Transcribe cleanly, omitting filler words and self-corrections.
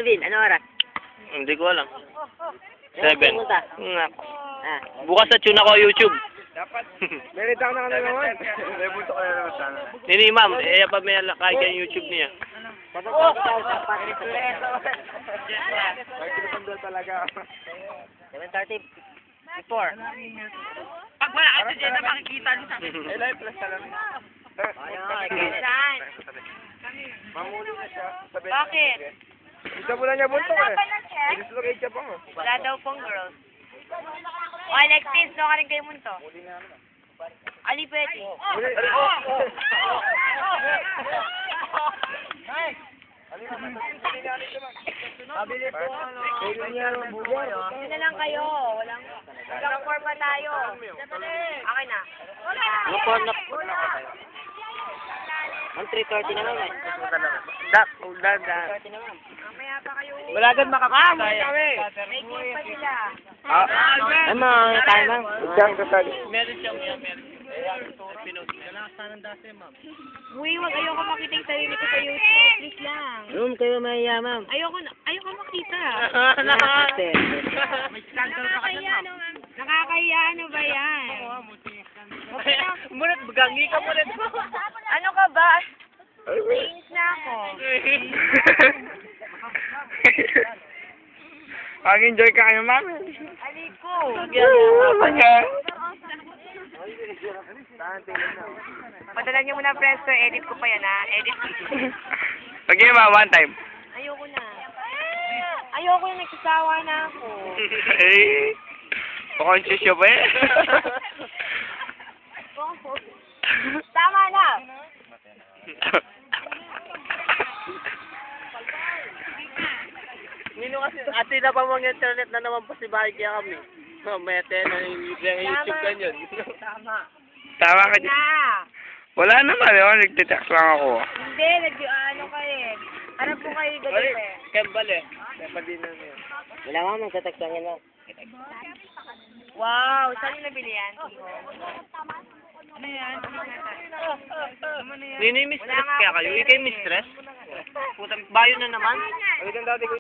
Alvin, ano oras? Hindi ko alam. Saan 7. pupunta? Nga. Ah. Bukas na tune ako YouTube. Dapat. Meron lang na naman. May punto ka na naman sana. Nini ma'am, pa may lakay kay YouTube niya. Patutulog tayo sa pati sa preso. May pinapandol talaga. 7:30. Before. Pag wala ka dyan na makikita niyo sa akin. Live plus talaga. Saan? Mamuli na siya. Bakit? Isa mo lang niya bunto eh. Wala pa na check? Dislocate siya pa mo. Wala daw pong girls. O, Alexis, no ka rin kayo munto. Ali, pwede. Pabili po. Pwede niya ang buhay. Yun na lang kayo. Walang four pa tayo. Akin na. Lupon na. 3:30 na lang eh. Ulan. 3:30 na lang. Mamaya pa kayo. Wala gan makakama. May game pa sila. Ano, tayo lang. Diyan kasali. Meron siya, meron. Sana dati, ma'am. Uy, wag ayoko makita yung sarili ko sa YouTube. Please lang. Room kayo mahiya, ma'am. Ayoko makita. May scandal ka kasi, ma'am. Nakakahiya, ano ba yan? Munat, bagangi ka munat. Ano ka ba? Nainis na ako. Mag-enjoy ka kayo, ma'am. Aliko. Padala niyo muna friends ko. Edit ko pa yan ha. Edit. Okay, ma'am, one time. Ayoko na. Ayoko na. Nagsasawa na ako. Eh, conscious siya ba eh? Tama na. Nino kasi, ati na pa mga internet na naman pa si bahay kaya kami. Mete na yung YouTube ganyan. Tama. Tama ka dyan. Na. Wala naman, nagtitext lang ako. Hindi. Ano ka eh. Harap ko kayo ganun eh. Kembal eh. Wala nga, magtatext lang yan lang. Wow. Saan yung nabili yan? Ano yan? Nino yung mistress kaya kayo? Ikay mistress? Putang bayo na naman. Ay, dati ko